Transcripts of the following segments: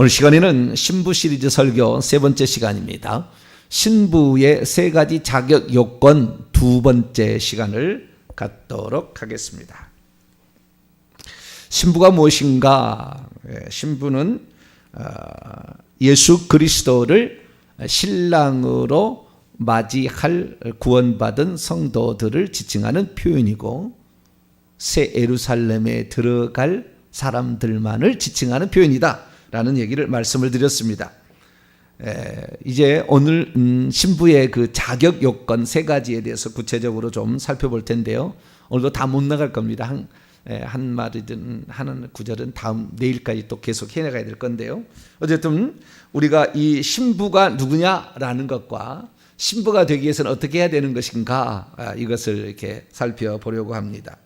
오늘 시간에는 신부 시리즈 설교 세 번째 시간입니다. 신부의 세 가지 자격 요건 두 번째 시간을 갖도록 하겠습니다. 신부가 무엇인가? 신부는 예수 그리스도를 신랑으로 맞이할 구원받은 성도들을 지칭하는 표현이고, 새 예루살렘에 들어갈 사람들만을 지칭하는 표현이다 라는 얘기를 말씀을 드렸습니다. 이제 오늘 신부의 그 자격 요건 세 가지에 대해서 구체적으로 좀 살펴볼 텐데요. 오늘도 다 못 나갈 겁니다. 한 말이든 하는 구절은 내일까지 또 계속 해나가야 될 건데요. 어쨌든 우리가 이 신부가 누구냐라는 것과 신부가 되기 위해서는 어떻게 해야 되는 것인가, 이것을 이렇게 살펴보려고 합니다.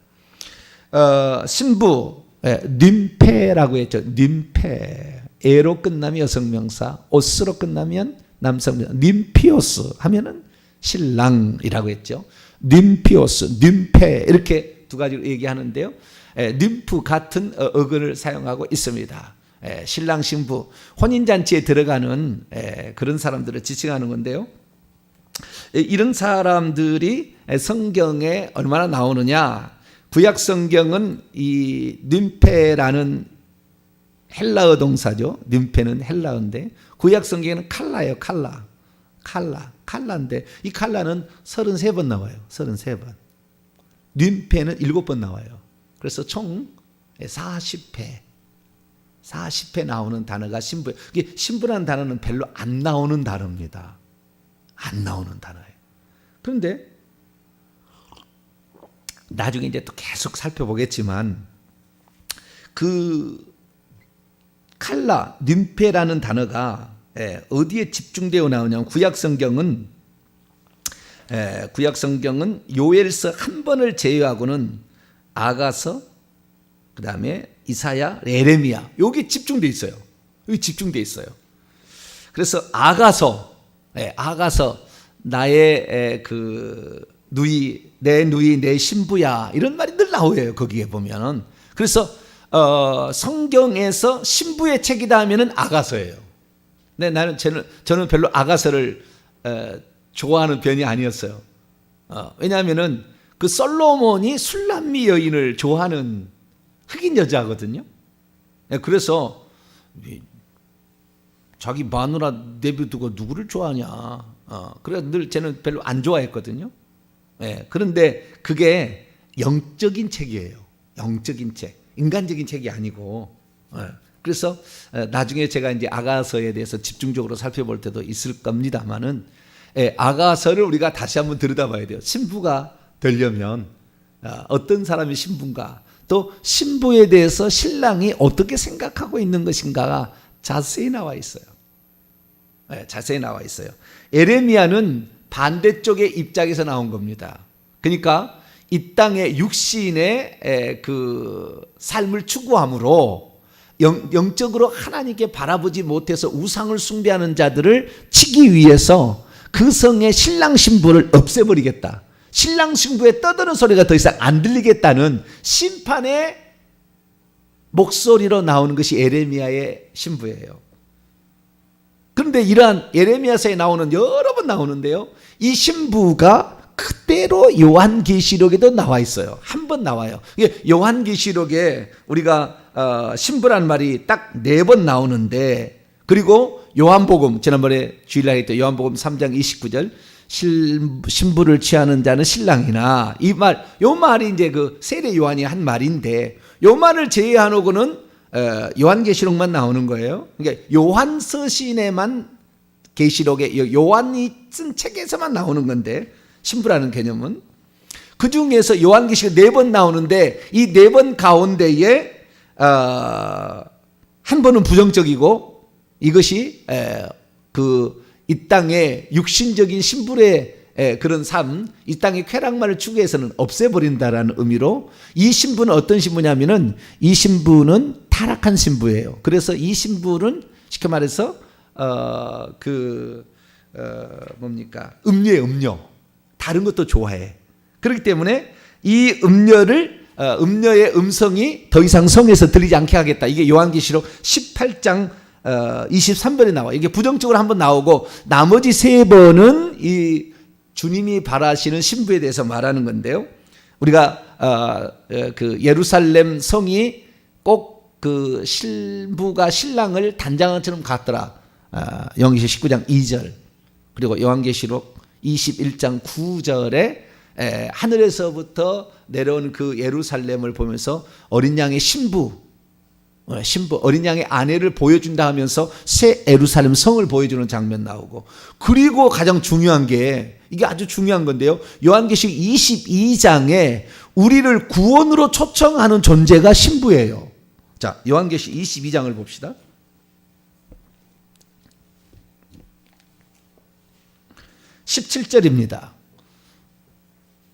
신부, 님페라고 했죠. 님페. 에로 끝나면 여성명사, 오스로 끝나면 남성명사. 님피오스 하면은 신랑이라고 했죠. 님피오스, 님페 이렇게 두 가지로 얘기하는데요. 님프 같은 어근을 사용하고 있습니다. 신랑 신부 혼인잔치에 들어가는 그런 사람들을 지칭하는 건데요. 이런 사람들이 성경에 얼마나 나오느냐? 구약 성경은 이 님페라는 헬라어 동사죠. 님페는 헬라어인데 구약 성경에는 칼라예요. 칼라인데 이 칼라는 33번 나와요. 33번. 님페는 7번 나와요. 그래서 총 40회 나오는 단어가 신부. 이게 신부라는 단어는 별로 안 나오는 단어입니다. 안 나오는 단어예요. 그런데 나중에 이제 또 계속 살펴보겠지만 그 칼라, 님페라는 단어가 어디에 집중되어 나오냐면 구약 성경은 요엘서 한 번을 제외하고는 아가서, 그 다음에 이사야, 예레미야 여기 집중되어 있어요. 여기 집중되어 있어요. 그래서 아가서 나의 그 누이, 내 신부야 이런 말이 늘 나오요. 거기에 보면은. 그래서 성경에서 신부의 책이다 하면은 아가서예요. 근데 저는 별로 아가서를 좋아하는 편이 아니었어요. 왜냐하면은 그 솔로몬이 술람미 여인을 좋아하는 흑인 여자거든요. 그래서 자기 마누라 내비두고 누구를 좋아하냐. 그래서 늘 저는 별로 안 좋아했거든요. 그런데 그게 영적인 책이에요. 영적인 책. 인간적인 책이 아니고. 그래서 나중에 제가 이제 아가서에 대해서 집중적으로 살펴볼 때도 있을 겁니다만은, 아가서를 우리가 다시 한번 들여다봐야 돼요. 신부가 되려면 어떤 사람이 신부인가, 또 신부에 대해서 신랑이 어떻게 생각하고 있는 것인가가 자세히 나와 있어요. 자세히 나와 있어요. 예레미야는 반대쪽의 입장에서 나온 겁니다. 그러니까 이 땅의 육신의 그 삶을 추구함으로 영적으로 하나님께 바라보지 못해서 우상을 숭배하는 자들을 치기 위해서 그 성의 신랑 신부를 없애버리겠다. 신랑 신부의 떠드는 소리가 더 이상 안 들리겠다는 심판의 목소리로 나오는 것이 예레미야의 신부예요. 그런데 이러한 예레미야서에 나오는 여러 번 나오는데요. 이 신부가 그대로 요한계시록에도 나와 있어요. 한 번 나와요. 요한계시록에 우리가 신부란 말이 딱 4번 나오는데, 그리고 요한복음, 지난번에 주일날 했던 요한복음 3장 29절 신부를 취하는 자는 신랑이나, 요 말이 이제 그 세례 요한이 한 말인데, 요 말을 제외하고는 요한계시록만 나오는 거예요. 그러니까 요한 서신에만, 계시록에 요한이 쓴 책에서만 나오는 건데, 신부라는 개념은 그 중에서 요한계시록 4번 나오는데, 이 4번 가운데에 한 번은 부정적이고, 이것이 이 땅의 육신적인 신부의 그런 삶, 이 땅의 쾌락만을 추구해서는 없애버린다라는 의미로, 이 신부는 어떤 신부냐면은 이 신부는 타락한 신부예요. 그래서 이 신부는 쉽게 말해서 음녀예요. 음녀. 다른 것도 좋아해. 그렇기 때문에 이 음녀의 음성이 더 이상 성에서 들리지 않게 하겠다. 이게 요한계시록 18장 23번에 나와. 이게 부정적으로 한번 나오고 나머지 3번은 이 주님이 바라시는 신부에 대해서 말하는 건데요. 우리가 그 예루살렘 성이 꼭 그 신부가 신랑을 단장처럼 갔더라. 요한계시록 19장 2절 그리고 요한계시록 21장 9절에 하늘에서부터 내려온 그 예루살렘을 보면서 어린 양의 신부 어린 양의 아내를 보여준다 하면서 새 예루살렘 성을 보여주는 장면 나오고, 그리고 가장 중요한 게 이게 아주 중요한 건데요. 요한계시록 22장에 우리를 구원으로 초청하는 존재가 신부예요. 자, 요한계시록 22장을 봅시다. 17절입니다.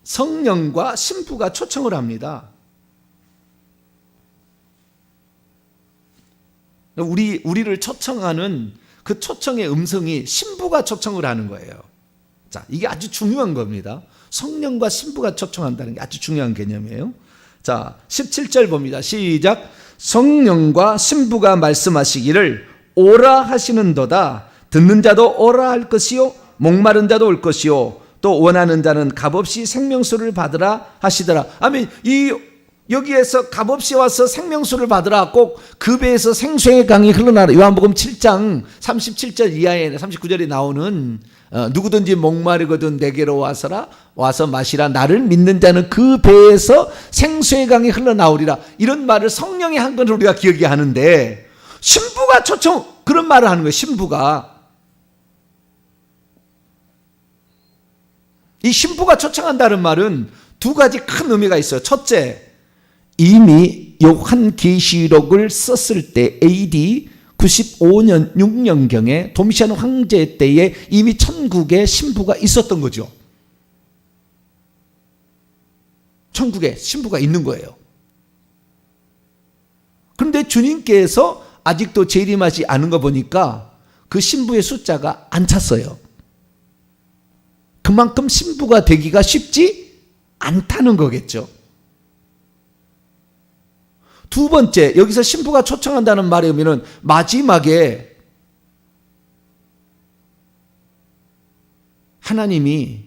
성령과 신부가 초청을 합니다. 우리를 초청하는 그 초청의 음성이 신부가 초청을 하는 거예요. 자, 이게 아주 중요한 겁니다. 성령과 신부가 초청한다는 게 아주 중요한 개념이에요. 자, 17절 봅니다. 시작. 성령과 신부가 말씀하시기를 오라 하시는도다. 듣는 자도 오라 할 것이요 목마른 자도 올 것이요 또 원하는 자는 값없이 생명수를 받으라 하시더라. 아멘. 여기에서 값없이 와서 생명수를 받으라. 꼭 그 배에서 생수의 강이 흘러나라. 요한복음 7장 37절 이하에 39절에 나오는 누구든지 목마르거든 내게로 와서 마시라. 나를 믿는 자는 그 배에서 생수의 강이 흘러나오리라. 이런 말을 성령이 한 건 우리가 기억이 하는데, 신부가 그런 말을 하는 거예요. 신부가. 이 신부가 초청한다는 말은 두 가지 큰 의미가 있어요. 첫째, 이미 요한계시록을 썼을 때 AD 95년 6년경에 도미시안 황제 때에 이미 천국에 신부가 있었던 거죠. 천국에 신부가 있는 거예요. 그런데 주님께서 아직도 재림하지 않은 거 보니까 그 신부의 숫자가 안 찼어요. 그만큼 신부가 되기가 쉽지 않다는 거겠죠. 두 번째, 여기서 신부가 초청한다는 말의 의미는 마지막에 하나님이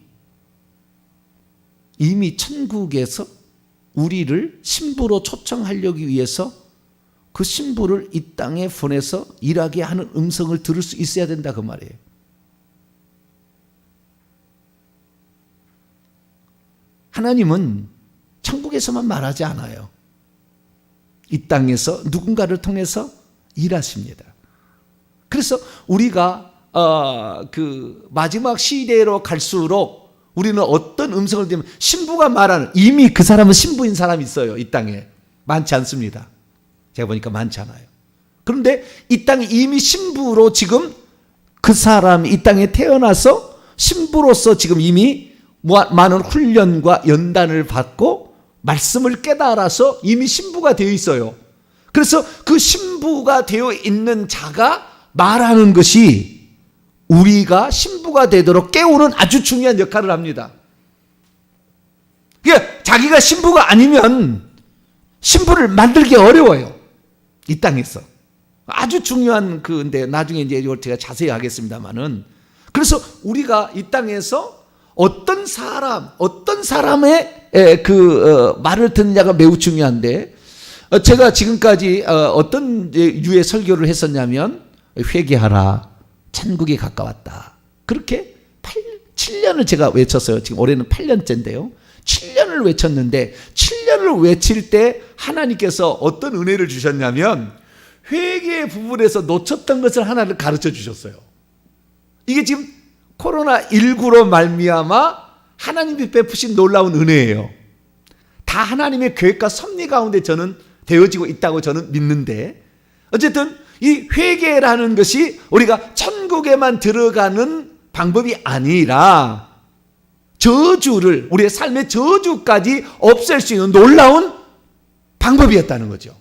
이미 천국에서 우리를 신부로 초청하려기 위해서 그 신부를 이 땅에 보내서 일하게 하는 음성을 들을 수 있어야 된다, 그 말이에요. 하나님은 천국에서만 말하지 않아요. 이 땅에서 누군가를 통해서 일하십니다. 그래서 우리가 그 마지막 시대로 갈수록 우리는 어떤 음성을 들으면 신부가 말하는, 이미 그 사람은 신부인 사람이 있어요. 이 땅에 많지 않습니다. 제가 보니까 많지 않아요. 그런데 이 땅에 이미 신부로 지금 그 사람이 이 땅에 태어나서 신부로서 지금 이미 많은 훈련과 연단을 받고 말씀을 깨달아서 이미 신부가 되어 있어요. 그래서 그 신부가 되어 있는 자가 말하는 것이 우리가 신부가 되도록 깨우는 아주 중요한 역할을 합니다. 그러니까 자기가 신부가 아니면 신부를 만들기 어려워요. 이 땅에서. 아주 중요한 근데 나중에 이제 이걸 제가 자세히 하겠습니다만은, 그래서 우리가 이 땅에서 어떤 사람의 말을 듣느냐가 매우 중요한데, 제가 지금까지 어떤 유의 설교를 했었냐면, 회개하라, 천국이 가까웠다. 그렇게 7년을 제가 외쳤어요. 지금 올해는 8년째인데요. 7년을 외쳤는데, 7년을 외칠 때 하나님께서 어떤 은혜를 주셨냐면, 회개 부분에서 놓쳤던 것을 하나를 가르쳐 주셨어요. 이게 지금 코로나19로 말미암아 하나님이 베푸신 놀라운 은혜예요. 다 하나님의 계획과 섭리 가운데 저는 되어지고 있다고 저는 믿는데, 어쨌든 이 회개라는 것이 우리가 천국에만 들어가는 방법이 아니라 저주를, 우리의 삶의 저주까지 없앨 수 있는 놀라운 방법이었다는 거죠.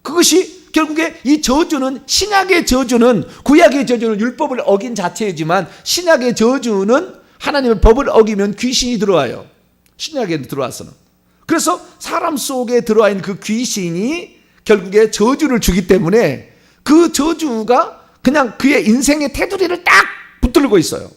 그것이 결국에 이 저주는, 신약의 저주는, 구약의 저주는 율법을 어긴 자체이지만 신약의 저주는 하나님의 법을 어기면 귀신이 들어와요. 신약에 들어와서는. 그래서 사람 속에 들어와 있는 그 귀신이 결국에 저주를 주기 때문에 그 저주가 그냥 그의 인생의 테두리를 딱 붙들고 있어요.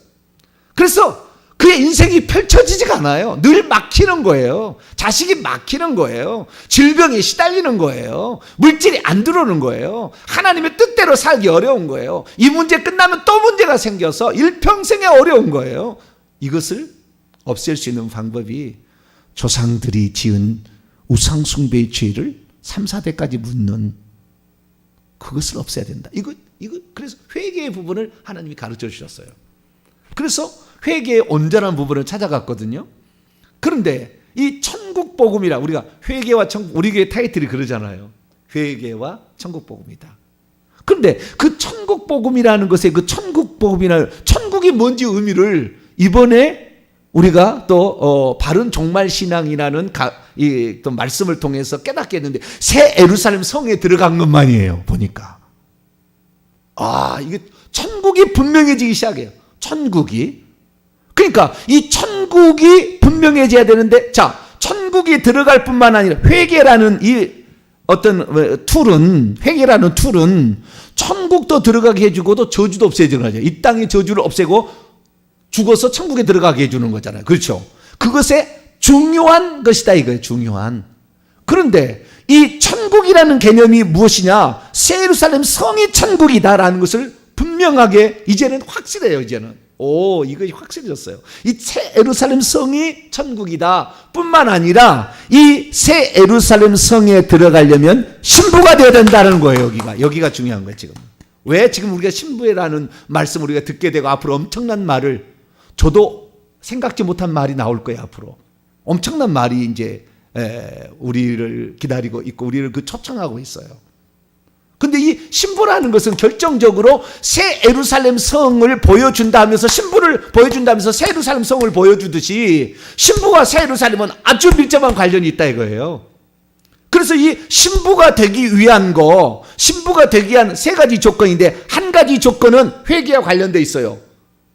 그래서 그의 인생이 펼쳐지지가 않아요. 늘 막히는 거예요. 자식이 막히는 거예요. 질병에 시달리는 거예요. 물질이 안 들어오는 거예요. 하나님의 뜻대로 살기 어려운 거예요. 이 문제 끝나면 또 문제가 생겨서 일평생에 어려운 거예요. 이것을 없앨 수 있는 방법이 조상들이 지은 우상숭배의 죄를 3, 4대까지 묻는 그것을 없애야 된다. 이거 그래서 회개의 부분을 하나님이 가르쳐 주셨어요. 그래서 회개의 온전한 부분을 찾아갔거든요. 그런데 이 천국 복음이라 우리가 회개와 천국, 우리 교회 타이틀이 그러잖아요. 회개와 천국 복음이다. 그런데 그 천국 복음이라는 것에 그 천국 복음이라는 천국이 뭔지 의미를 이번에 우리가 또 바른 종말 신앙이라는 또 말씀을 통해서 깨닫게 했는데 새 예루살렘 성에 들어간 것만이에요. 보니까 이게 천국이 분명해지기 시작해요. 천국이. 그러니까 이 천국이 분명해져야 되는데, 자, 천국이 들어갈 뿐만 아니라 회개라는 이 어떤 툴은, 회개라는 툴은 천국도 들어가게 해주고도 저주도 없애주는 거죠. 이 땅의 저주를 없애고 죽어서 천국에 들어가게 해주는 거잖아요. 그렇죠? 그것에 중요한 것이다 이거예요. 중요한. 그런데 이 천국이라는 개념이 무엇이냐? 새 예루살렘 성이 천국이다라는 것을 분명하게 이제는 확실해요. 이제는. 이것이 확실해졌어요. 이 새 예루살렘 성이 천국이다 뿐만 아니라 이 새 예루살렘 성에 들어가려면 신부가 되어야 된다는 거예요. 여기가 중요한 거예요. 지금 왜 지금 우리가 신부라는 말씀 우리가 듣게 되고 앞으로 엄청난 말을, 저도 생각지 못한 말이 나올 거예요. 앞으로 엄청난 말이 이제 우리를 기다리고 있고 우리를 초청하고 있어요. 근데 이 신부라는 것은 결정적으로 새 예루살렘 성을 보여준다 하면서, 신부를 보여준다 하면서 새 예루살렘 성을 보여주듯이 신부와 새 예루살렘은 아주 밀접한 관련이 있다 이거예요. 그래서 이 신부가 되기 위한 신부가 되기 위한 세 가지 조건인데, 한 가지 조건은 회개와 관련돼 있어요.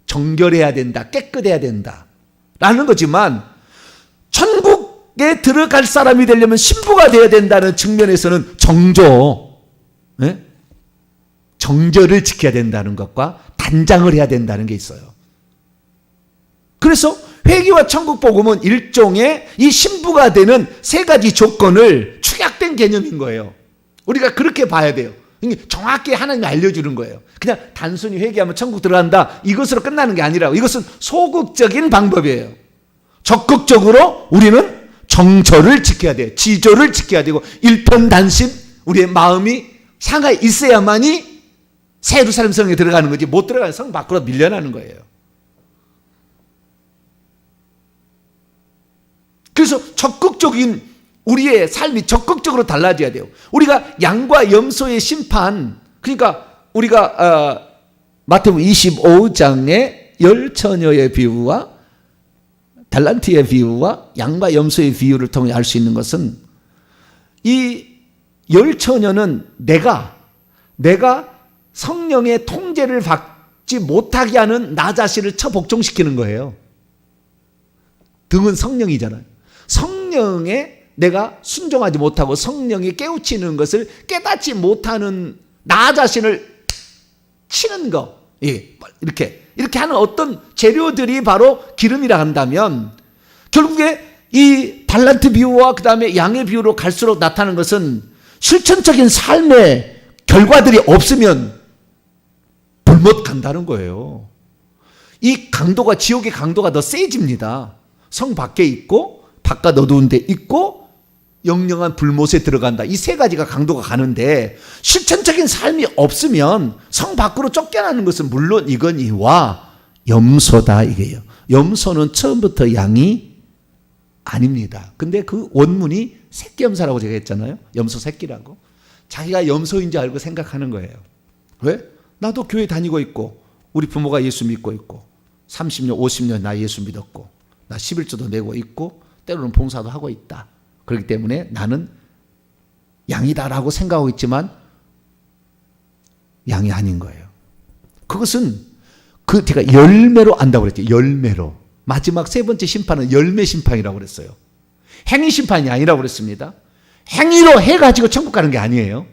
정결해야 된다, 깨끗해야 된다 라는 거지만, 천국에 들어갈 사람이 되려면 신부가 되어야 된다는 측면에서는 정절을 지켜야 된다는 것과 단장을 해야 된다는 게 있어요. 그래서 회개와 천국 복음은 일종의 이 신부가 되는 세 가지 조건을 축약된 개념인 거예요. 우리가 그렇게 봐야 돼요. 정확히 하나님이 알려주는 거예요. 그냥 단순히 회개하면 천국 들어간다 이것으로 끝나는 게 아니라, 이것은 소극적인 방법이에요. 적극적으로 우리는 정절을 지켜야 돼요. 지조를 지켜야 되고 일편단심, 우리의 마음이 상하에 있어야만이 새 예루살렘 성에 들어가는 거지, 못 들어가는 성 밖으로 밀려나는 거예요. 그래서 적극적인 우리의 삶이 적극적으로 달라져야 돼요. 우리가 양과 염소의 심판, 그러니까 우리가 마태복음 25장의 열처녀의 비유와 달란트의 비유와 양과 염소의 비유를 통해 알 수 있는 것은, 이 열처녀는 내가 성령의 통제를 받지 못하게 하는 나 자신을 처복종시키는 거예요. 등은 성령이잖아요. 성령에 내가 순종하지 못하고 성령이 깨우치는 것을 깨닫지 못하는 나 자신을 치는 거, 이렇게 하는 어떤 재료들이 바로 기름이라 한다면, 결국에 이 달란트 비유와 그 다음에 양의 비유로 갈수록 나타나는 것은 실천적인 삶의 결과들이 없으면 불못 간다는 거예요. 이 강도가, 지옥의 강도가 더 세집니다. 성 밖에 있고 바깥 어두운 데 있고 영영한 불못에 들어간다. 이 세 가지가 강도가 가는데, 실천적인 삶이 없으면 성 밖으로 쫓겨나는 것은 물론 이거니와 염소다 이게요. 염소는 처음부터 양이 아닙니다. 근데 그 원문이 새끼 염소라고 제가 했잖아요. 염소 새끼라고. 자기가 염소인 줄 알고 생각하는 거예요. 왜? 나도 교회 다니고 있고 우리 부모가 예수 믿고 있고 30년 50년 나 예수 믿었고 나 11조도 내고 있고 때로는 봉사도 하고 있다. 그렇기 때문에 나는 양이다라고 생각하고 있지만 양이 아닌 거예요. 그것은 제가 열매로 안다고 그랬죠. 열매로. 마지막 세 번째 심판은 열매 심판이라고 그랬어요. 행위 심판이 아니라고 그랬습니다. 행위로 해가지고 천국 가는 게 아니에요.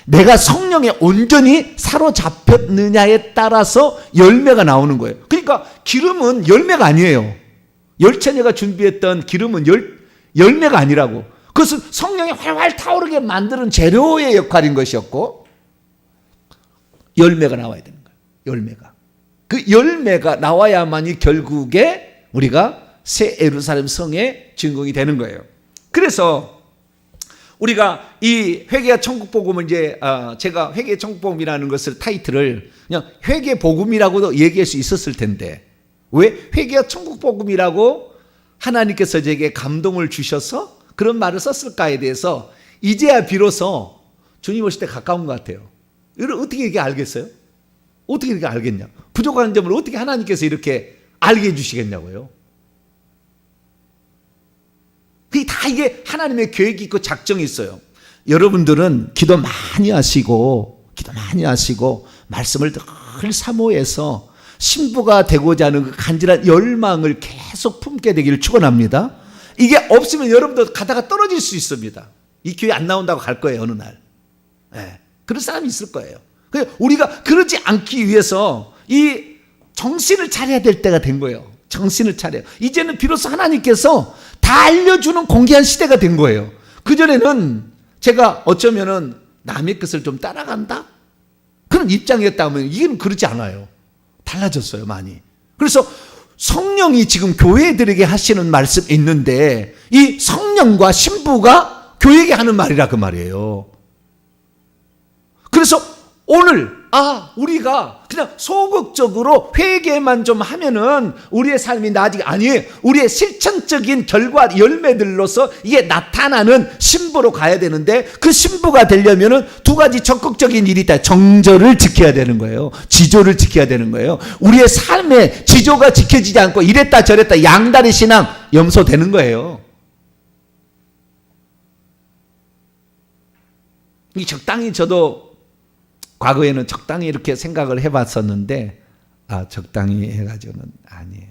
내가 성령에 온전히 사로잡혔느냐에 따라서 열매가 나오는 거예요. 그러니까 기름은 열매가 아니에요. 열처녀가 준비했던 기름은 열매가 아니라고. 그것은 성령이 활활 타오르게 만드는 재료의 역할인 것이었고, 열매가 나와야 되는 거예요. 열매가. 그 열매가 나와야만이 결국에 우리가 새 예루살렘 성의 주인공이 되는 거예요. 그래서 우리가 이 회개와 천국 복음은 이제 제가 회개 천국 복음이라는 것을 타이틀을 그냥 회개 복음이라고도 얘기할 수 있었을 텐데, 왜 회개와 천국 복음이라고 하나님께서 제게 감동을 주셔서 그런 말을 썼을까에 대해서 이제야 비로소 주님 오실 때 가까운 것 같아요. 이걸 어떻게 이렇게 알겠어요? 어떻게 이렇게 알겠냐? 부족한 점을 어떻게 하나님께서 이렇게 알게 해주시겠냐고요. 그게 다 이게 하나님의 계획이 있고 작정이 있어요. 여러분들은 기도 많이 하시고 말씀을 늘 사모해서 신부가 되고자 하는 그 간절한 열망을 계속 품게 되기를 축원합니다. 이게 없으면 여러분들 가다가 떨어질 수 있습니다. 이 교회 안 나온다고 갈 거예요, 어느 날. 네, 그런 사람이 있을 거예요. 우리가 그러지 않기 위해서 이 정신을 차려야 될 때가 된 거예요. 정신을 차려요. 이제는 비로소 하나님께서 다 알려주는 공개한 시대가 된 거예요. 그전에는 제가 어쩌면은 남의 것을 좀 따라간다? 그런 입장이었다면 이건 그렇지 않아요. 달라졌어요, 많이. 그래서 성령이 지금 교회들에게 하시는 말씀이 있는데, 이 성령과 신부가 교회에게 하는 말이라 그 말이에요. 그래서 오늘 우리가 그냥 소극적으로 회개만 좀 하면은 우리의 삶이 나아지기 아니에요. 우리의 실천적인 결과 열매들로서 이게 나타나는 신부로 가야 되는데, 그 신부가 되려면은 두 가지 적극적인 일이 있다. 정절을 지켜야 되는 거예요. 지조를 지켜야 되는 거예요. 우리의 삶의 지조가 지켜지지 않고 이랬다 저랬다 양다리 신앙 염소되는 거예요. 이 적당히 저도 과거에는 적당히 이렇게 생각을 해봤었는데, 적당히 해가지고는 아니에요.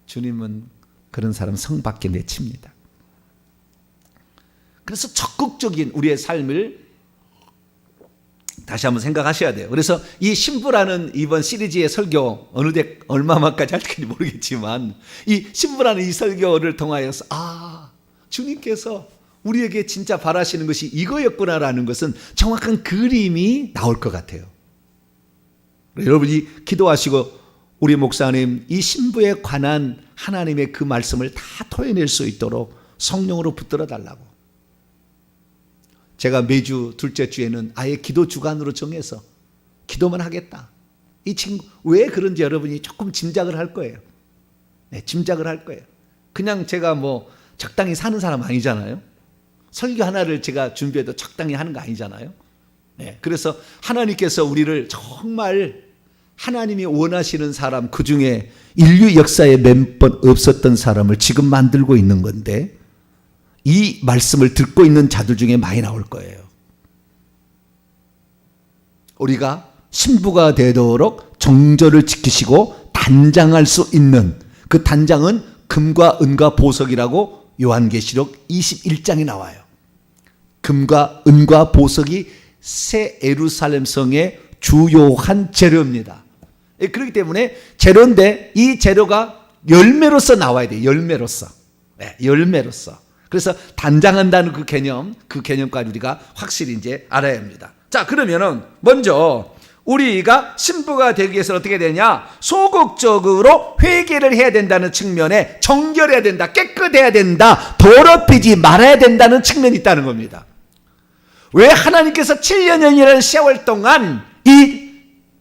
주님은 그런 사람 성 밖에 내칩니다. 그래서 적극적인 우리의 삶을 다시 한번 생각하셔야 돼요. 그래서 이 신부라는 이번 시리즈의 설교, 얼마만까지 할지 모르겠지만, 이 신부라는 이 설교를 통하여서 주님께서 우리에게 진짜 바라시는 것이 이거였구나라는 것은 정확한 그림이 나올 것 같아요. 여러분이 기도하시고 우리 목사님 이 신부에 관한 하나님의 그 말씀을 다 토해낼 수 있도록 성령으로 붙들어 달라고. 제가 매주 둘째 주에는 아예 기도 주간으로 정해서 기도만 하겠다. 이 친구 왜 그런지 여러분이 조금 짐작을 할 거예요. 네, 짐작을 할 거예요. 그냥 제가 뭐 적당히 사는 사람 아니잖아요. 설교 하나를 제가 준비해도 적당히 하는 거 아니잖아요. 네, 그래서 하나님께서 우리를 정말 하나님이 원하시는 사람, 그 중에 인류 역사에 몇 번 없었던 사람을 지금 만들고 있는 건데, 이 말씀을 듣고 있는 자들 중에 많이 나올 거예요. 우리가 신부가 되도록 정절을 지키시고 단장할 수 있는 그 단장은 금과 은과 보석이라고 요한계시록 21장에 나와요. 금과 은과 보석이 새 예루살렘 성의 주요한 재료입니다. 그렇기 때문에 재료인데 이 재료가 열매로서 나와야 돼요. 열매로서. 네, 열매로서. 그래서 단장한다는 그 개념까지 우리가 확실히 이제 알아야 합니다. 자, 그러면은 먼저 우리가 신부가 되기 위해서는 어떻게 되냐? 소극적으로 회개를 해야 된다는 측면에 정결해야 된다, 깨끗해야 된다, 더럽히지 말아야 된다는 측면이 있다는 겁니다. 왜 하나님께서 7년이라는 세월 동안 이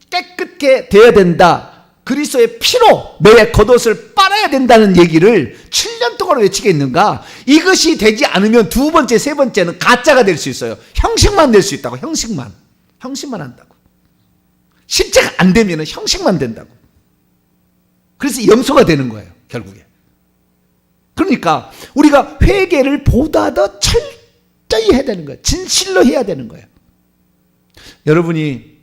깨끗게 되어야 된다, 그리스도의 피로 너의 겉옷을 빨아야 된다는 얘기를 7년 동안 외치겠는가? 이것이 되지 않으면 두 번째, 세 번째는 가짜가 될 수 있어요. 형식만 될 수 있다고. 형식만 한다고. 실제가 안 되면 형식만 된다고. 그래서 염소가 되는 거예요, 결국에. 그러니까 우리가 회개를 보다 더 철저히 해야 되는 거예요. 진실로 해야 되는 거예요. 여러분이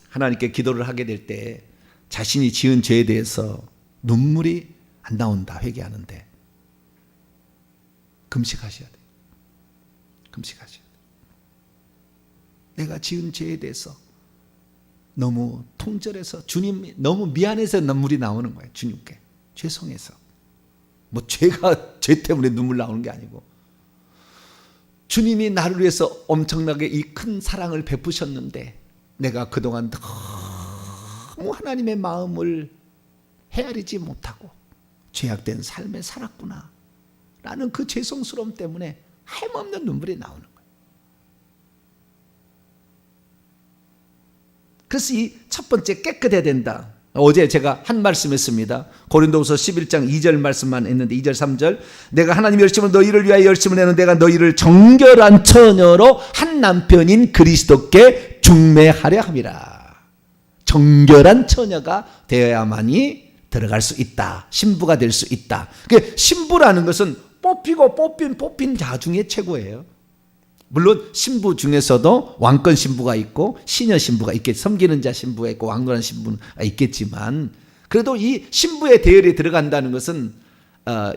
하나님께 기도를 하게 될 때 자신이 지은 죄에 대해서 눈물이 안 나온다, 회개하는데 금식하셔야 돼요. 금식하셔야 돼요. 내가 지은 죄에 대해서 너무 통절해서 주님 너무 미안해서 눈물이 나오는 거예요. 주님께 죄송해서. 뭐 죄 때문에 눈물 나오는 게 아니고 주님이 나를 위해서 엄청나게 이 큰 사랑을 베푸셨는데 내가 그동안 너무 하나님의 마음을 헤아리지 못하고 죄악된 삶에 살았구나 라는 그 죄송스러움 때문에 햄없는 눈물이 나오는 거예요. 그래서 이 첫 번째 깨끗해야 된다. 어제 제가 한 말씀 했습니다. 고린도후서 11장 2절 말씀만 했는데 2절 3절 내가 하나님의 열심을 너희를 위하여 열심을 내는 내가 너희를 정결한 처녀로 한 남편인 그리스도께 중매하려 함이라. 정결한 처녀가 되어야만이 들어갈 수 있다. 신부가 될 수 있다. 그러니까 신부라는 것은 뽑히고 뽑힌 자 중에 최고예요. 물론 신부 중에서도 왕권 신부가 있고 시녀 신부가 있겠지. 섬기는 자 신부가 있고 왕건한 신부가 있겠지만 그래도 이 신부의 대열에 들어간다는 것은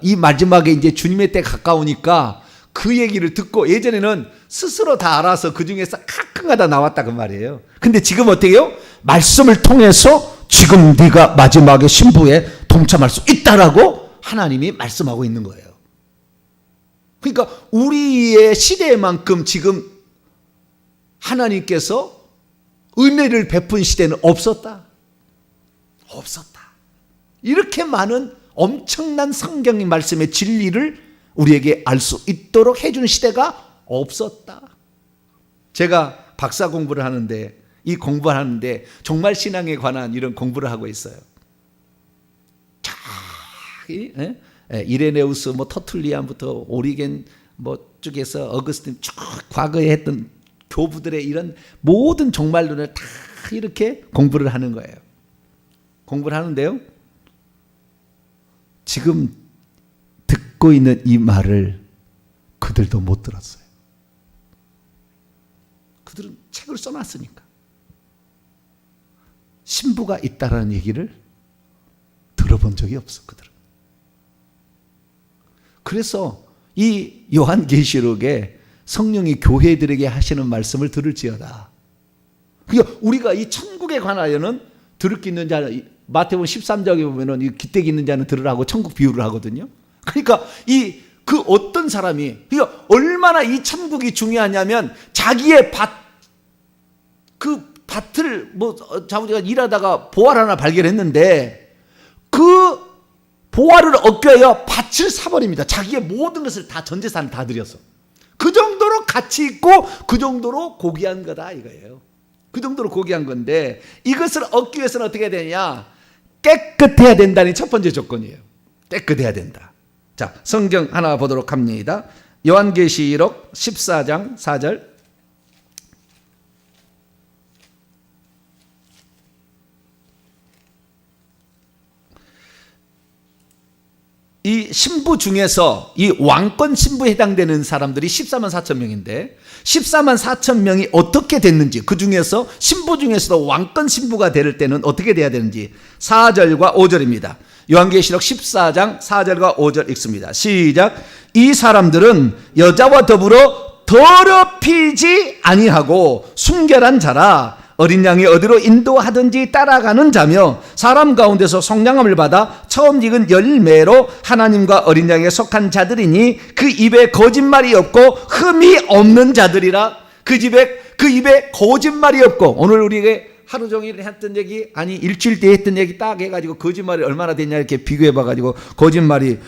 이 마지막에 이제 주님의 때 가까우니까 그 얘기를 듣고 예전에는 스스로 다 알아서 그 중에서 가끔가다 다 나왔다 그 말이에요. 근데 지금 어떻게 해요? 말씀을 통해서 지금 네가 마지막에 신부에 동참할 수 있다라고 하나님이 말씀하고 있는 거예요. 그러니까 우리의 시대만큼 지금 하나님께서 은혜를 베푼 시대는 없었다. 이렇게 많은 엄청난 성경의 말씀의 진리를 우리에게 알 수 있도록 해준 시대가 없었다. 제가 박사 공부를 하는데 이 공부를 하는데 정말 신앙에 관한 이런 공부를 하고 있어요. 이레네우스, 뭐 터툴리안부터 오리겐 뭐 쪽에서 어거스틴 쭉 과거에 했던 교부들의 이런 모든 종말론을 다 이렇게 공부를 하는 거예요. 공부를 하는데요. 지금 듣고 있는 이 말을 그들도 못 들었어요. 그들은 책을 써놨으니까. 신부가 있다라는 얘기를 들어본 적이 없어, 그들은. 그래서 이 요한계시록에 성령이 교회들에게 하시는 말씀을 들을지어다. 그러니까 우리가 이 천국에 관하여는 들을 게 있는 자는 마태복음 13장에 보면은 이 기대기 있는 자는 들으라고 천국 비유를 하거든요. 그러니까 그 어떤 사람이 그러니까 얼마나 이 천국이 중요하냐면 자기의 그 밭을 뭐 자기가 일하다가 보활 하나 발견했는데 그 보화를 얻기 위하여 밭을 사버립니다. 자기의 모든 것을 다 전 재산을 다 들여서. 그 정도로 가치 있고 그 정도로 고귀한 거다 이거예요. 그 정도로 고귀한 건데 이것을 얻기 위해서는 어떻게 해야 되냐? 깨끗해야 된다는 첫 번째 조건이에요. 깨끗해야 된다. 자, 성경 하나 보도록 합니다. 요한계시록 14장 4절 이 신부 중에서 이 왕권 신부에 해당되는 사람들이 14만 4천 명인데 14만 4천 명이 어떻게 됐는지 그 중에서 신부 중에서도 왕권 신부가 될 때는 어떻게 돼야 되는지 4절과 5절입니다. 요한계시록 14장 4절과 5절 읽습니다. 시작. 이 사람들은 여자와 더불어 더럽히지 아니하고 순결한 자라 어린 양이 어디로 인도하든지 따라가는 자며 사람 가운데서 성량함을 받아 처음 익은 열매로 하나님과 어린 양에 속한 자들이니 그 입에 거짓말이 없고 흠이 없는 자들이라. 그 입에 거짓말이 없고 오늘 우리에게 하루 종일 했던 얘기 아니 일주일 뒤에 했던 얘기 딱 해가지고 거짓말이 얼마나 됐냐 이렇게 비교해봐가지고 거짓말이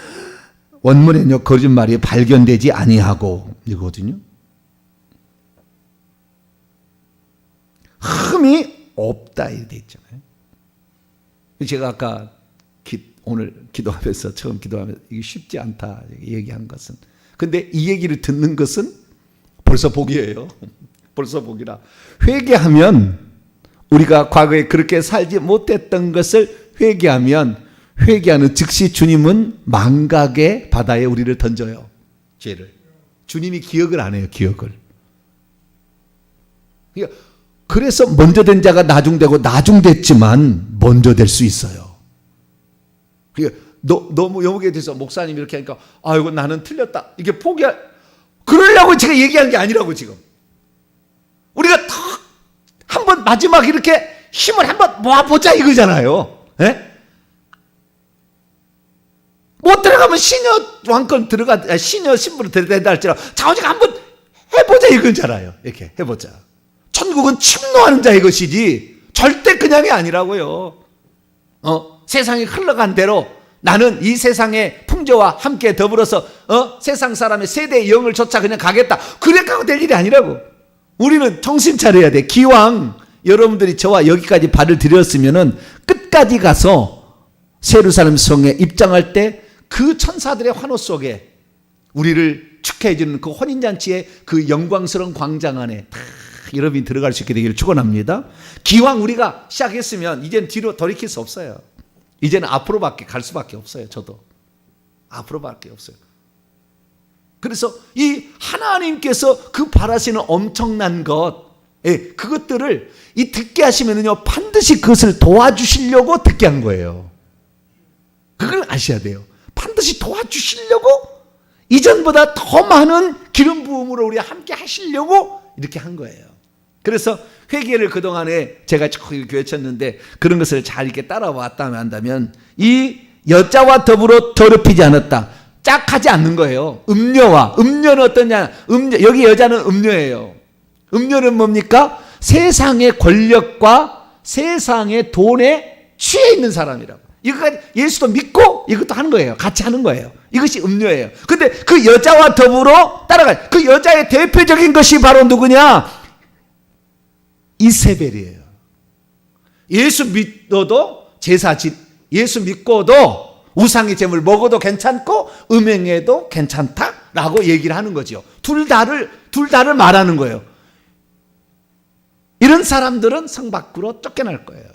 원문에는요 거짓말이 발견되지 아니하고 이거거든요. 흠이 없다 이렇게 있잖아요. 제가 아까 오늘 기도하면서 처음 기도하면서 이게 쉽지 않다 얘기한 것은 근데 이 얘기를 듣는 것은 벌써 복이에요. 벌써 복이라. 회개하면 우리가 과거에 그렇게 살지 못했던 것을 회개하는 즉시 주님은 망각의 바다에 우리를 던져요. 죄를. 주님이 기억을 안 해요. 기억을. 그러니까 그래서 먼저 된 자가 나중되고 나중됐지만 먼저 될 수 있어요. 그러니까 너무 여기에 대해서 목사님이 이렇게 하니까 아이고 나는 틀렸다. 이게 그러려고 제가 얘기한 게 아니라고 지금. 우리가 턱 한번 마지막 이렇게 힘을 한번 모아보자 이거잖아요. 예? 못 들어가면 시녀 왕권 시녀 신부로 들어간다 할지라도 자오지가 한번 해보자 이거잖아요. 이렇게 해보자. 천국은 침노하는 자의 것이지 절대 그냥이 아니라고요. 세상이 흘러간 대로 나는 이 세상의 풍조와 함께 더불어서 세상 사람의 세대의 영을 쫓아 그냥 가겠다. 그래가고 될 일이 아니라고. 우리는 정신 차려야 돼. 기왕 여러분들이 저와 여기까지 발을 들였으면은 끝까지 가서 예루살렘 성에 입장할 때 그 천사들의 환호 속에 우리를 축하해 주는 그 혼인잔치의 그 영광스러운 광장 안에 다 여러분이 들어갈 수 있게 되기를 축원합니다. 기왕 우리가 시작했으면 이제는 뒤로 돌이킬 수 없어요. 이제는 앞으로밖에 갈 수밖에 없어요. 저도 앞으로밖에 없어요. 그래서 이 하나님께서 그 바라시는 엄청난 것, 그것들을 이 듣게 하시면은요 반드시 그것을 도와주시려고 듣게 한 거예요. 그걸 아셔야 돼요. 반드시 도와주시려고 이전보다 더 많은 기름 부음으로 우리가 함께 하시려고 이렇게 한 거예요. 그래서 회개를 그동안에 제가 쭉 이렇게 외쳤는데 그런 것을 잘 이렇게 따라왔다면 한다면 이 여자와 더불어 더럽히지 않았다. 짝하지 않는 거예요. 음료는 어떠냐? 여기 여자는 음료예요. 음료는 뭡니까? 세상의 권력과 세상의 돈에 취해 있는 사람이라고. 이거까지 예수도 믿고 이것도 하는 거예요. 같이 하는 거예요. 이것이 음료예요. 근데 그 여자와 더불어 따라가. 그 여자의 대표적인 것이 바로 누구냐? 이세벨이에요. 예수 믿어도 예수 믿고도 우상의 제물 먹어도 괜찮고 음행해도 괜찮다라고 얘기를 하는 거죠. 둘 다를 말하는 거예요. 이런 사람들은 성 밖으로 쫓겨날 거예요.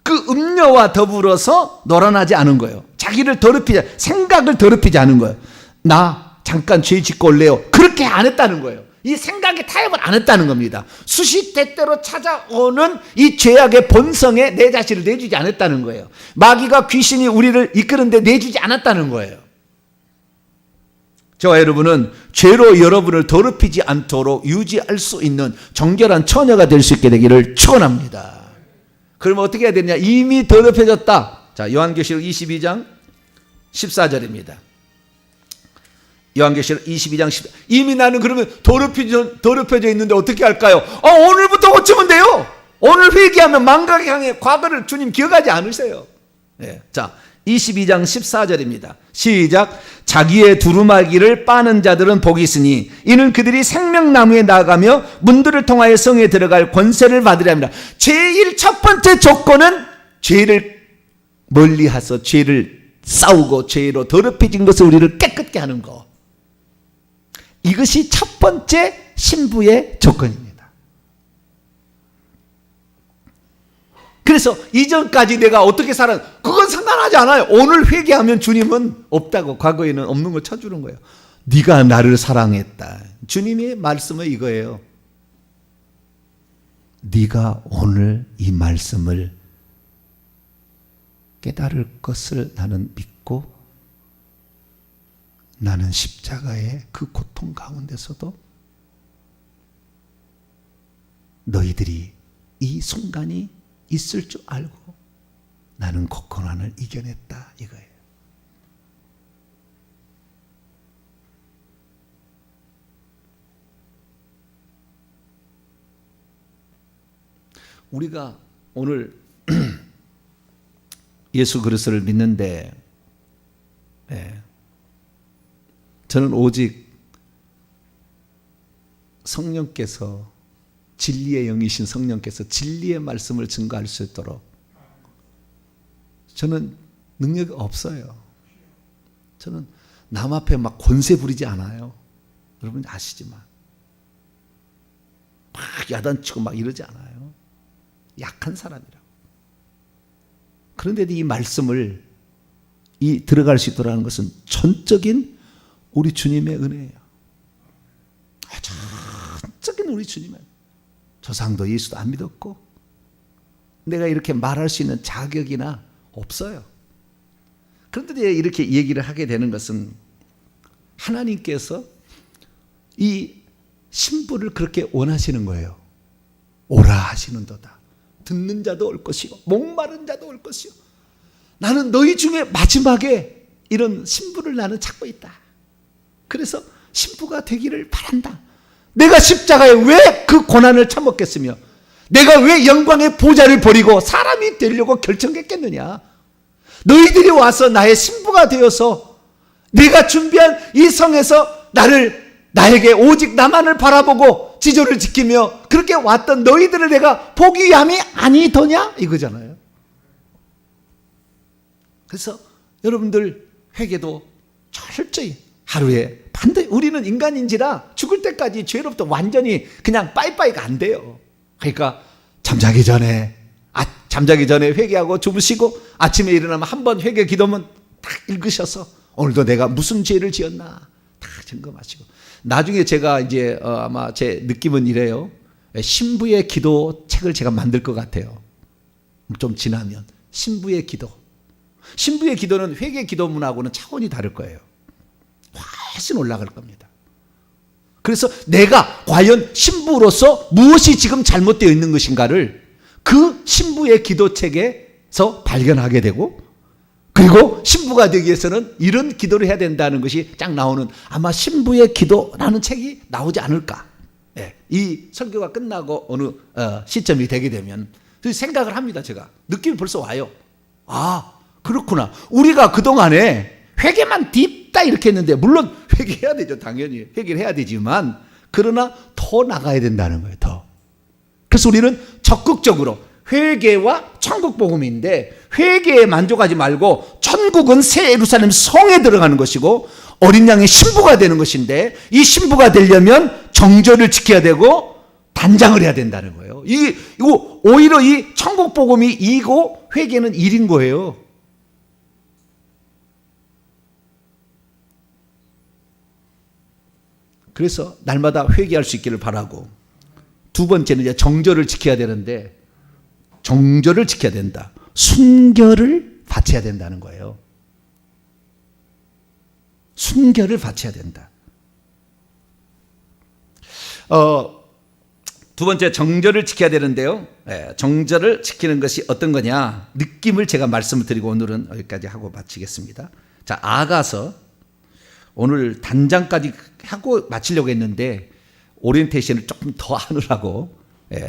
그 음료와 더불어서 놀아나지 않은 거예요. 자기를 생각을 더럽히지 않은 거예요. 나 잠깐 죄 짓고 올래요. 그렇게 안 했다는 거예요. 이 생각의 타협을 안 했다는 겁니다. 수시때때로 찾아오는 이 죄악의 본성에 내 자신을 내주지 않았다는 거예요. 마귀가 귀신이 우리를 이끄는데 내주지 않았다는 거예요. 저와 여러분은 죄로 여러분을 더럽히지 않도록 유지할 수 있는 정결한 처녀가 될 수 있게 되기를 축원합니다. 그러면 어떻게 해야 되냐? 이미 더럽혀졌다. 자, 요한계시록 22장 14절입니다. 요한계시록 22장 14절. 이미 나는 그러면 더럽혀져 있는데 어떻게 할까요? 오늘부터 고치면 돼요. 오늘 회개하면 망각의 향해 과거를 주님 기억하지 않으세요. 네. 자, 22장 14절입니다. 시작. 자기의 두루마기를 빠는 자들은 복이 있으니 이는 그들이 생명나무에 나아가며 문들을 통하여 성에 들어갈 권세를 받으려 합니다. 제일 첫 번째 조건은 죄를 멀리하서 죄를 싸우고 죄로 더럽혀진 것을 우리를 깨끗게 하는 것. 이것이 첫 번째 신부의 조건입니다. 그래서 이전까지 내가 어떻게 그건 상관하지 않아요. 오늘 회개하면 주님은 없다고, 과거에는 없는 걸 쳐주는 거예요. 네가 나를 사랑했다. 주님의 말씀은 이거예요. 네가 오늘 이 말씀을 깨달을 것을 나는 믿고 나는 십자가의 그 고통 가운데서도 너희들이 이 순간이 있을 줄 알고 나는 그 고난을 이겨냈다 이거예요. 우리가 오늘 예수 그리스도를 믿는데 저는 오직 성령께서 진리의 영이신 성령께서 진리의 말씀을 증거할 수 있도록 저는 능력이 없어요. 저는 남 앞에 막 권세 부리지 않아요. 여러분 아시지만 막 야단치고 막 이러지 않아요. 약한 사람이라고. 그런데도 이 말씀을 들어갈 수 있도록 하는 것은 전적인 우리 주님의 은혜예요. 전적인 우리 주님의 조상도 예수도 안 믿었고 내가 이렇게 말할 수 있는 자격이나 없어요. 그런데 이렇게 얘기를 하게 되는 것은 하나님께서 이 신부를 그렇게 원하시는 거예요. 오라 하시는도다. 듣는 자도 올 것이요 목마른 자도 올 것이요. 나는 너희 중에 마지막에 이런 신부를 나는 찾고 있다. 그래서 신부가 되기를 바란다. 내가 십자가에 왜 그 고난을 참았겠으며 내가 왜 영광의 보좌를 버리고 사람이 되려고 결정했겠느냐. 너희들이 와서 나의 신부가 되어서 내가 준비한 이 성에서 나에게 오직 나만을 바라보고 지조를 지키며 그렇게 왔던 너희들을 내가 보기 위함이 아니더냐 이거잖아요. 그래서 여러분들 회개도 철저히 하루에 반드시 우리는 인간인지라 죽을 때까지 죄로부터 완전히 그냥 빠이빠이가 안 돼요. 그러니까 잠자기 전에 회개하고 주무시고 아침에 일어나면 한번 회개 기도문 딱 읽으셔서 오늘도 내가 무슨 죄를 지었나 다 점검하시고 나중에 제가 이제 아마 제 느낌은 이래요. 신부의 기도 책을 제가 만들 것 같아요. 좀 지나면 신부의 기도는 회개 기도문하고는 차원이 다를 거예요. 훨씬 올라갈 겁니다. 그래서 내가 과연 신부로서 무엇이 지금 잘못되어 있는 것인가를 그 신부의 기도책에서 발견하게 되고 그리고 신부가 되기 위해서는 이런 기도를 해야 된다는 것이 쫙 나오는 아마 신부의 기도라는 책이 나오지 않을까. 이 설교가 끝나고 어느 시점이 되게 되면 생각을 합니다. 제가 느낌이 벌써 와요. 아 그렇구나. 우리가 그동안에 회개만 딥다 이렇게 했는데 물론 회개해야 되죠. 당연히 회개를 해야 되지만 그러나 더 나가야 된다는 거예요. 더. 그래서 우리는 적극적으로 회개와 천국 복음인데 회개에 만족하지 말고 천국은 새 예루살렘 성에 들어가는 것이고 어린 양의 신부가 되는 것인데 이 신부가 되려면 정절을 지켜야 되고 단장을 해야 된다는 거예요. 이거 오히려 이 천국 복음이 2고 회개는 1인 거예요. 그래서 날마다 회개할 수 있기를 바라고 두 번째는 이제 정절을 지켜야 되는데 정절을 지켜야 된다. 순결을 바쳐야 된다는 거예요. 순결을 바쳐야 된다. 두 번째 정절을 지켜야 되는데요. 정절을 지키는 것이 어떤 거냐? 느낌을 제가 말씀을 드리고 오늘은 여기까지 하고 마치겠습니다. 자, 아가서 오늘 단장까지 하고 마치려고 했는데 오리엔테이션을 조금 더 하느라고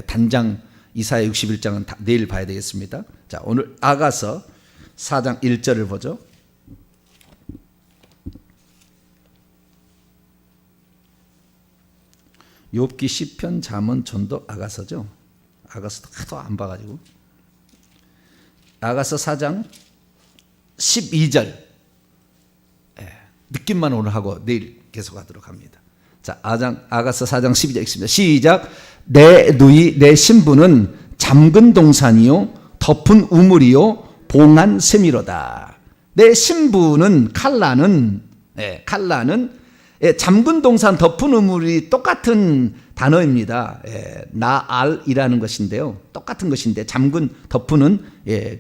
단장 이사야 61장은 내일 봐야 되겠습니다. 자, 오늘 아가서 4장 1절을 보죠. 욥기, 시편, 잠언, 전도, 아가서죠. 아가서도 하도 안 봐가지고. 아가서 4장 12절. 느낌만 오늘 하고 내일 계속하도록 합니다. 자, 아가서 4장 12절 읽습니다. 시작. 내 누이 내 신부는 잠근 동산이요 덮은 우물이요 봉한 샘이로다. 내 신부는 칼라는 잠근 동산 덮은 우물이 똑같은 단어입니다. 나알이라는 것인데요. 똑같은 것인데 잠근 덮은은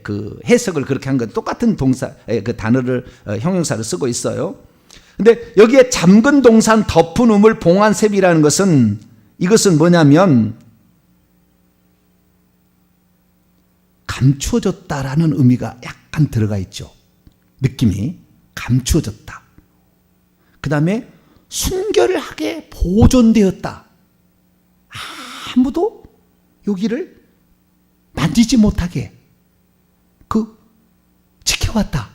그 해석을 그렇게 한 건 똑같은 동사 그 단어를 형용사를 쓰고 있어요. 근데 여기에 잠근 동산 덮은 우물 봉한 샘이라는 것은 이것은 뭐냐면 감추어졌다라는 의미가 약간 들어가 있죠. 느낌이 감추어졌다. 그 다음에 순결하게 보존되었다. 아무도 여기를 만지지 못하게 지켜왔다.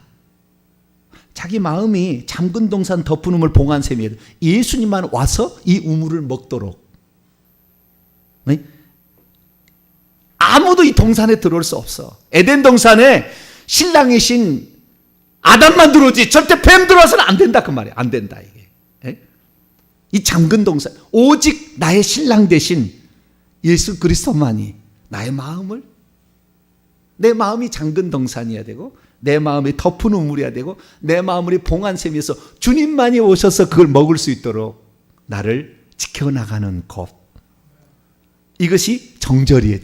자기 마음이 잠근 동산 덮은 우물 봉한 샘이에요. 예수님만 와서 이 우물을 먹도록. 네? 아무도 이 동산에 들어올 수 없어. 에덴 동산에 신랑이신 아담만 들어오지 절대 뱀 들어와서는 안 된다 그 말이에요. 안 된다 이게. 네? 이 잠근 동산 오직 나의 신랑 대신 예수 그리스도만이 나의 마음을 내 마음이 잠근 동산이어야 되고 내 마음이 덮은 우물이어야 되고 내 마음이 봉한 샘이어서 주님만이 오셔서 그걸 먹을 수 있도록 나를 지켜나가는 것. 이것이 정절이에요.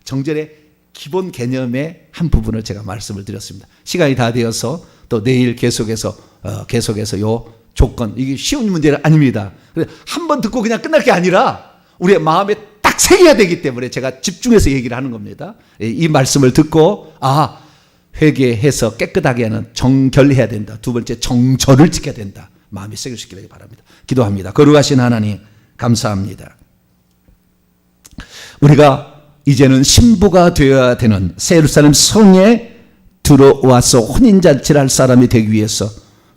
정절의 기본 개념의 한 부분을 제가 말씀을 드렸습니다. 시간이 다 되어서 또 내일 계속해서 요 조건. 이게 쉬운 문제는 아닙니다. 한 번 듣고 그냥 끝날 게 아니라 우리의 마음에 딱 새겨야 되기 때문에 제가 집중해서 얘기를 하는 겁니다. 이 말씀을 듣고 회개해서 깨끗하게 하는 정결해야 된다. 두 번째, 정절을 지켜야 된다. 마음에 새겨주시기 바랍니다. 기도합니다. 거룩하신 하나님 감사합니다. 우리가 이제는 신부가 되어야 되는 새 예루살렘 성에 들어와서 혼인잔치를 할 사람이 되기 위해서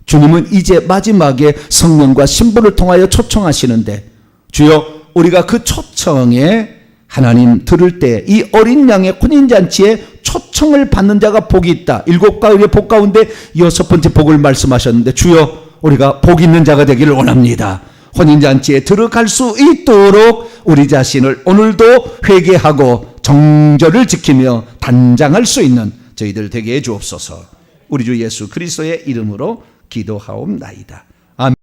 주님은 이제 마지막에 성령과 신부를 통하여 초청하시는데, 주여, 우리가 그 초청에 하나님 들을 때 이 어린 양의 혼인잔치에 초청을 받는 자가 복이 있다. 7가지의 복 가운데 6번째 복을 말씀하셨는데, 주여, 우리가 복 있는 자가 되기를 원합니다. 혼인잔치에 들어갈 수 있도록 우리 자신을 오늘도 회개하고 정절을 지키며 단장할 수 있는 저희들 되게 해 주옵소서. 우리 주 예수 그리스도의 이름으로 기도하옵나이다. 아멘.